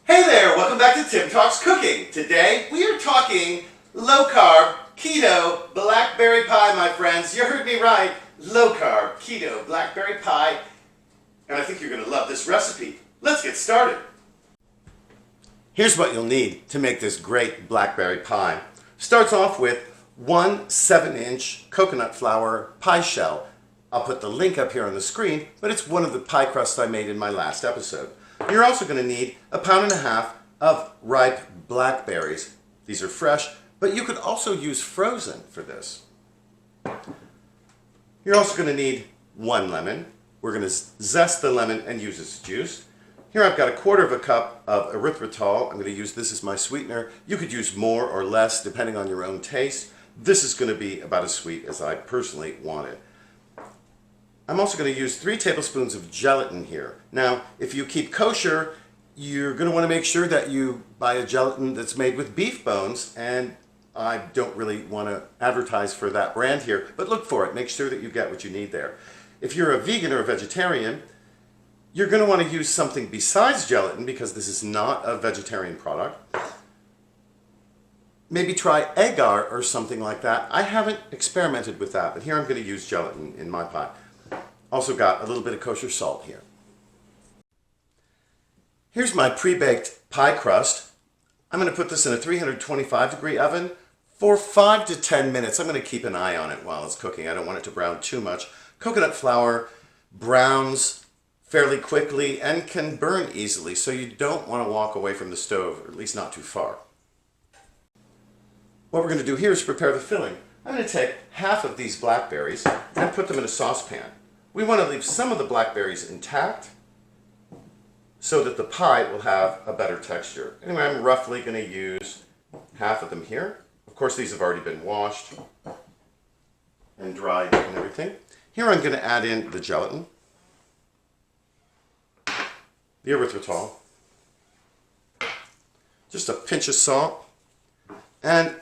Hey there, welcome back to Tim Talks Cooking. Today we are talking low carb, keto, blackberry pie, my friends. You heard me right, low carb, keto, blackberry pie. And I think you're going to love this recipe. Let's get started. Here's what you'll need to make this great blackberry pie. Starts off with one 7-inch coconut flour pie shell. I'll put the link up here on the screen, but it's one of the pie crusts I made in my last episode. You're also going to need 1.5 pounds of ripe blackberries. These are fresh, but you could also use frozen for this. You're also going to need 1 lemon. We're going to zest the lemon and use its juice. Here I've got 1/4 cup of erythritol. I'm going to use this as my sweetener. You could use more or less depending on your own taste. This is going to be about as sweet as I personally want it. I'm also going to use 3 tablespoons of gelatin here. Now, if you keep kosher, you're going to want to make sure that you buy a gelatin that's made with beef bones, and I don't really want to advertise for that brand here, but look for it. Make sure that you get what you need there. If you're a vegan or a vegetarian, you're going to want to use something besides gelatin because this is not a vegetarian product. Maybe try agar or something like that. I haven't experimented with that, but here I'm going to use gelatin in my pie. Also got a little bit of kosher salt here. Here's my pre-baked pie crust. I'm going to put this in a 325-degree oven for 5 to 10 minutes. I'm going to keep an eye on it while it's cooking. I don't want it to brown too much. Coconut flour browns fairly quickly and can burn easily, so you don't want to walk away from the stove, or at least not too far. What we're going to do here is prepare the filling. I'm going to take half of these blackberries and put them in a saucepan. We want to leave some of the blackberries intact so that the pie will have a better texture. Anyway, I'm roughly going to use half of them here. Of course, these have already been washed and dried and everything. Here I'm going to add in the gelatin, the erythritol, just a pinch of salt, and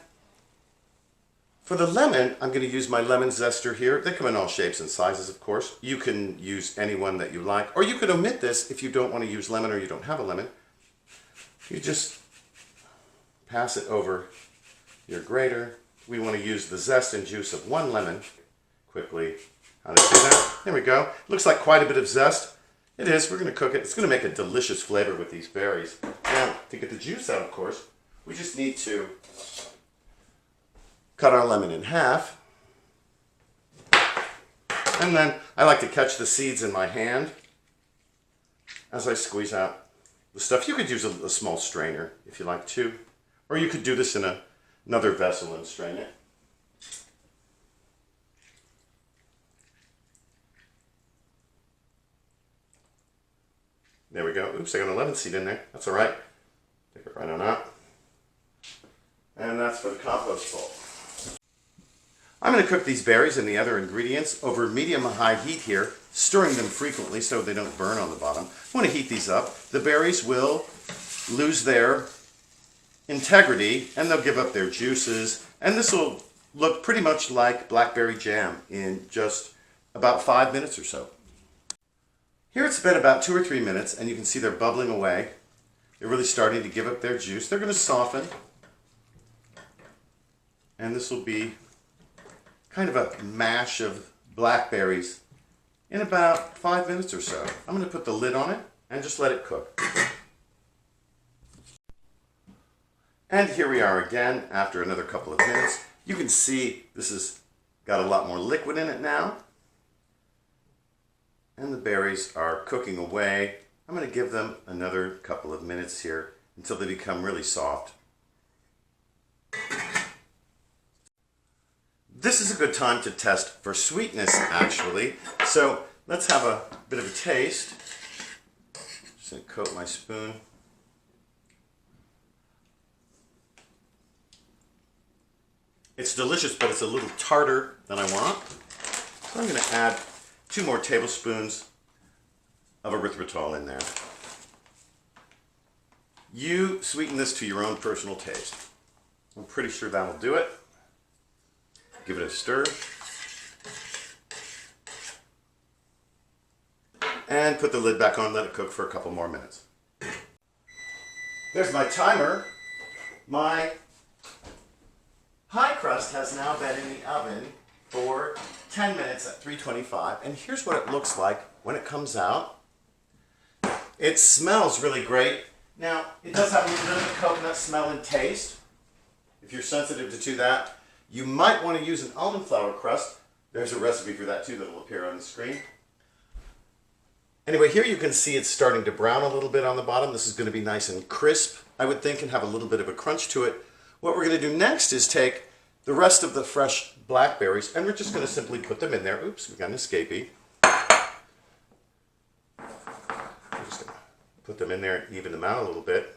for the lemon, I'm going to use my lemon zester here. They come in all shapes and sizes, of course. You can use any one that you like, or you could omit this if you don't want to use lemon or you don't have a lemon. You just pass it over your grater. We want to use the zest and juice of 1 lemon. Quickly, how to do that. There we go. Looks like quite a bit of zest. It is. We're going to cook it. It's going to make a delicious flavor with these berries. Now, to get the juice out, of course, we just need to cut our lemon in half, and then I like to catch the seeds in my hand as I squeeze out the stuff. You could use a small strainer if you like to, or you could do this in another vessel and strain it. There we go. Oops, I got a lemon seed in there. That's all right. Take it right on out. And that's for the compost bowl. I'm going to cook these berries and the other ingredients over medium to high heat here, stirring them frequently so they don't burn on the bottom. I want to heat these up. The berries will lose their integrity and they'll give up their juices, and this will look pretty much like blackberry jam in just about 5 minutes or so. Here it's been about 2 or 3 minutes and you can see they're bubbling away. They're really starting to give up their juice. They're going to soften, and this will be kind of a mash of blackberries in about 5 minutes or so. I'm going to put the lid on it and just let it cook. And here we are again after another couple of minutes. You can see this has got a lot more liquid in it now. And the berries are cooking away. I'm going to give them another couple of minutes here until they become really soft. This is a good time to test for sweetness, actually. So let's have a bit of a taste. Just going to coat my spoon. It's delicious, but it's a little tartar than I want. So I'm going to add 2 more tablespoons of erythritol in there. You sweeten this to your own personal taste. I'm pretty sure that'll do it. Give it a stir. And put the lid back on, let it cook for a couple more minutes. There's my timer. My pie crust has now been in the oven for 10 minutes at 325, and here's what it looks like when it comes out. It smells really great. Now, it does have a little bit of a coconut smell and taste. If you're sensitive to that, you might want to use an almond flour crust. There's a recipe for that too that will appear on the screen. Anyway, here you can see it's starting to brown a little bit on the bottom. This is going to be nice and crisp, I would think, and have a little bit of a crunch to it. What we're going to do next is take the rest of the fresh blackberries, and we're just going to simply put them in there. Oops, we got an escapee. We're just going to put them in there and even them out a little bit.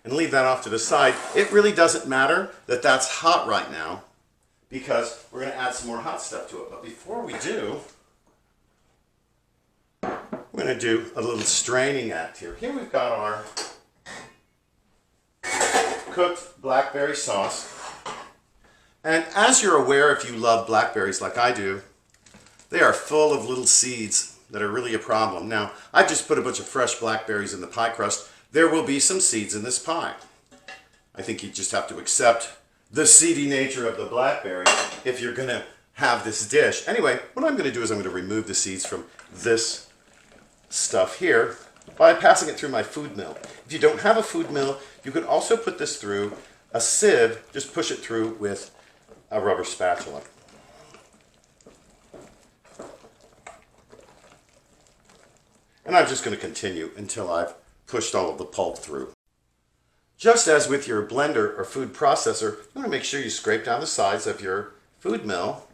And leave that off to the side. It really doesn't matter that that's hot right now, because we're going to add some more hot stuff to it. But before we do, we're going to do a little straining act here. Here we've got our cooked blackberry sauce. And as you're aware, if you love blackberries like I do, they are full of little seeds that are really a problem. Now, I've just put a bunch of fresh blackberries in the pie crust. There will be some seeds in this pie. I think you just have to accept the seedy nature of the blackberry if you're going to have this dish. Anyway, what I'm going to do is I'm going to remove the seeds from this stuff here by passing it through my food mill. If you don't have a food mill, you can also put this through a sieve. Just push it through with a rubber spatula. And I'm just going to continue until I've pushed all of the pulp through. Just as with your blender or food processor, you want to make sure you scrape down the sides of your food mill.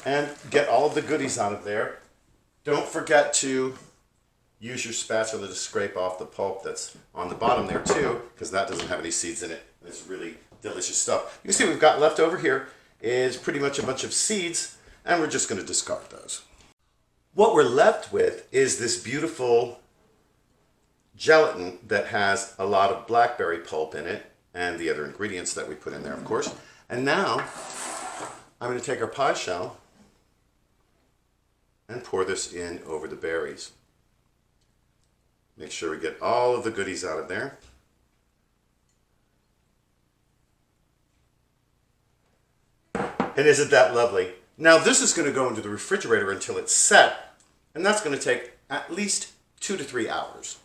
And get all of the goodies out of there. Don't forget to use your spatula to scrape off the pulp that's on the bottom there too, because that doesn't have any seeds in it. It's really delicious stuff. You can see what we've got left over here is pretty much a bunch of seeds, and we're just going to discard those. What we're left with is this beautiful gelatin that has a lot of blackberry pulp in it, and the other ingredients that we put in there, of course. And now, I'm going to take our pie shell and pour this in over the berries. Make sure we get all of the goodies out of there. And isn't that lovely? Now this is going to go into the refrigerator until it's set, and that's going to take at least 2 to 3 hours.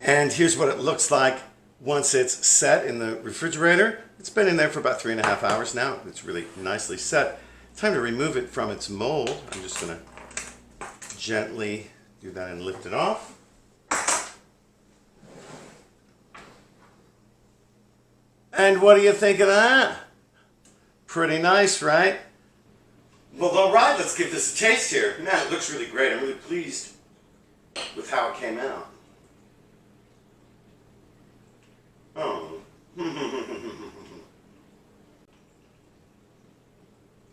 And here's what it looks like once it's set in the refrigerator. It's been in there for about 3.5 hours now. It's really nicely set. Time to remove it from its mold. I'm just going to gently do that and lift it off. And what do you think of that? Pretty nice, right? Well, all right, let's give this a taste here. Man, it looks really great. I'm really pleased with how it came out. Oh.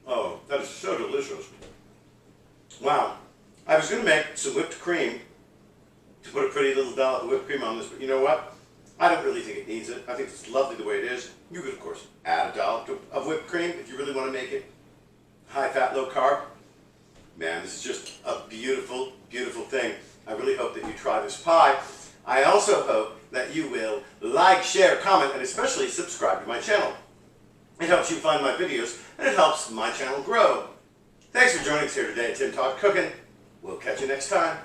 Oh, that is so delicious. Wow. I was going to make some whipped cream to put a pretty little dollop of whipped cream on this, but you know what? I don't really think it needs it. I think it's lovely the way it is. You could, of course, add a dollop of whipped cream if you really want to make it high fat, low carb. Man, this is just a beautiful, beautiful thing. I really hope that you try this pie. I also hope that you will like, share, comment, and especially subscribe to my channel. It helps you find my videos, and it helps my channel grow. Thanks for joining us here today at Tim Talk Cooking. We'll catch you next time.